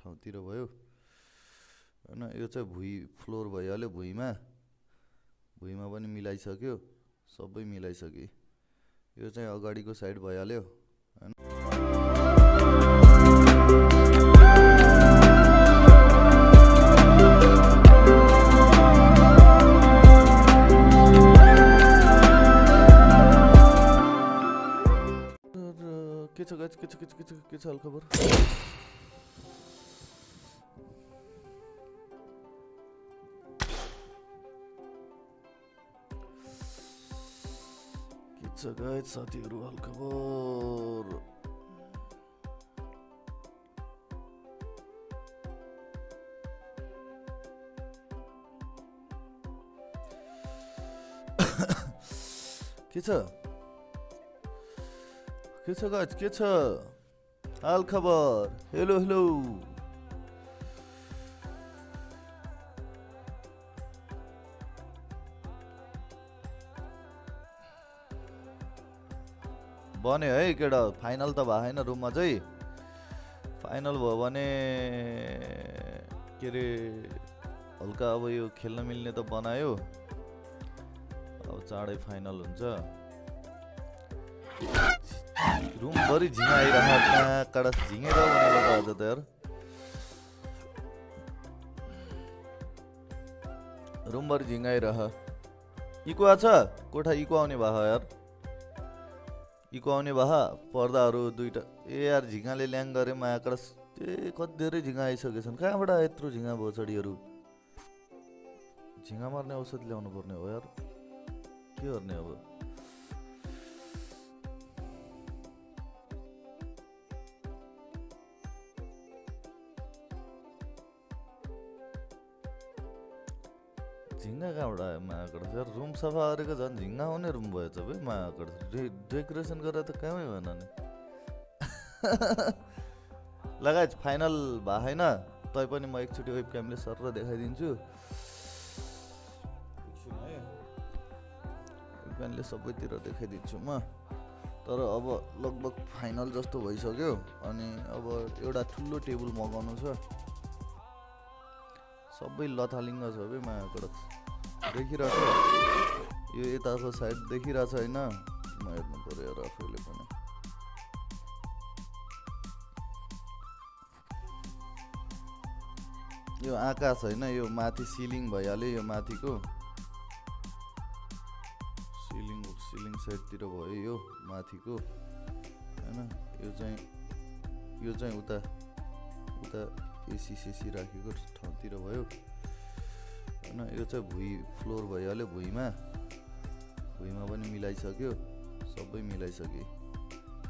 ठाउँतिर भयो हैन। यो चाहिँ भुइँ फ्लोर भइहाल्यो, भुइँमा पनि मिलाइसक्यो, सबै मिलाइसके। यो चाहिँ अगाडिको साइड भइहाल्यो हैन। के छ गाइस, के छ हालखबर? के छ गाइस साथीहरु हालखबर? के छ गाइस, के छ हाल खबर? Hello hello. बन्यो है केटा, फाइनल त भयो हैन रुममा चाहिँ। फाइनल भयो भने के रे हल्का अब यो खेल्न मिल्ने त बनायो, अब चाँडै फाइनल हुन्छ। रुमभरि झिङ आइरहेको कडा झिङेर भनेको त आज त यार। रुमभरि झिङ आइरह। इको आछ कोठा, इको आउने भए यार, इको आउने भए पर्दाहरू दुईटा। ए यार झिङाले ल्याङ गरे माया कडा। ए कति धेरै झिङ आइसकेछन्, कहाँबाट यत्रो झिङा भोसडीहरू? झिङा मार्ने औषध ल्याउनु पर्ने हो यार, के गर्ने अब? झिङ्गा कहाँबाट आयो मायाकड? यार रुम सफा गरेको झन् झिङ्गा आउने रुम भएछ भाइ मायाकड। डेकोरेसन गरेर त कामै भएन नि। लगाएछ फाइनल भए होइन, तै पनि म एकचोटि वेब क्यामले सर देखाइदिन्छु। एकछिन है, वेब क्यामले सबैतिर देखाइदिन्छु म। तर अब लगभग फाइनल जस्तो भइसक्यो। अनि अब एउटा ठुलो टेबल मगाउनु छ, सबै लथालिङ्ग छ बे मायाकड। देखिरहेछ यो यताको साइड देखिरहेछ होइन, म हेर्नु पर्यो यार आफैले पनि। यो आकाश होइन, यो माथि सिलिङ भइहाल्यो, यो माथिको सिलिङ साइडतिर भयो यो माथिको होइन। यो चाहिँ उता एसी राखेको ठाउँतिर भयो होइन। यो चाहिँ भुइँ फ्लोर भइहाल्यो, भुइँमा पनि मिलाइसक्यो, सबै मिलाइसके।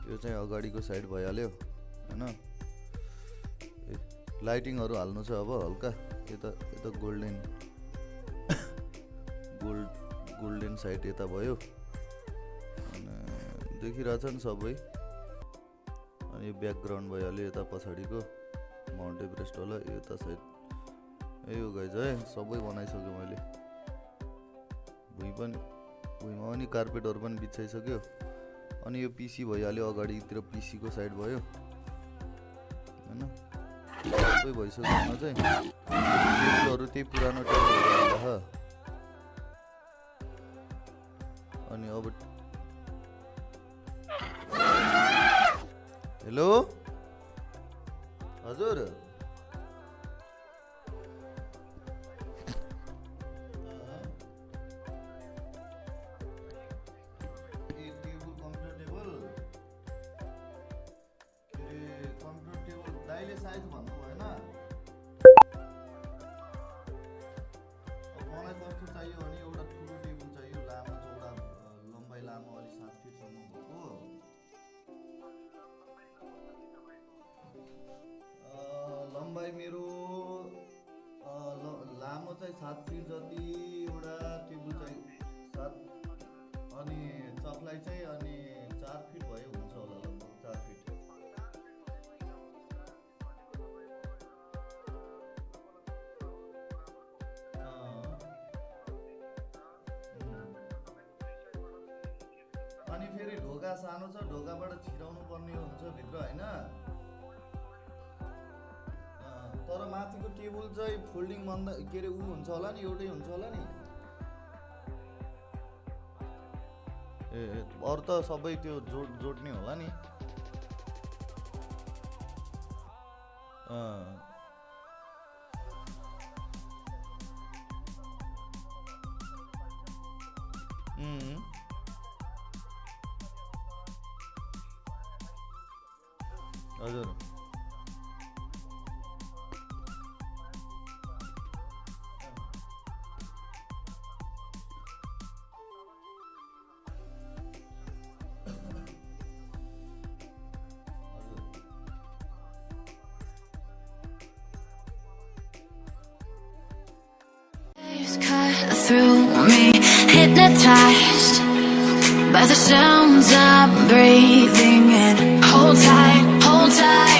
यो चाहिँ अगाडिको साइड भइहाल्यो होइन। लाइटिङहरू हाल्नु छ अब हल्का यता गोल्डन साइड यता भयो अनि देखिरहेछन् सबै। अनि यो ब्याकग्राउन्ड भइहाल्यो यता पछाडिको माउन्ट एभरेस्ट होला यता साइड। यो गाइज है सबै बनाइसक्यो मैले। भुइँमा पनि कार्पेटहरू पनि बिछाइसक्यो। अनि यो पिसी भइहाल्यो, अगाडितिर पिसीको साइड भयो होइन। सबै भइसक्यो चाहिँ टेबलहरू त्यही पुरानो टेबलहरू। अनि अब हेलो हजुर, साइज भन्नु भएन, मलाई कस्तो चाहियो भने एउटा ठुलो टेबल चाहियो, लामो चौडा लम्बाइ लामो अलि 7 फिटसम्म भएको। लम्बाइ मेरो लामो चाहिँ 7 फिट जति एउटा टेबल चाहिँ 7, अनि चक्लाई चाहिँ अनि 4 फिट भयो हुन्छ होला, लगभग 4 फिट। अनि फेरि ढोका सानो छ, ढोकाबाट छिराउनु पर्ने हुन्छ भित्र होइन। तर माथिको केबल चाहिँ फोल्डिङ भन्दा के अरे ऊ हुन्छ होला नि, एउटै हुन्छ होला नि। ए अरू त सबै त्यो जोड्ने होला नि। हजुर Cut through me, hypnotized by the sounds I'm breathing in. Hold tight, hold tight.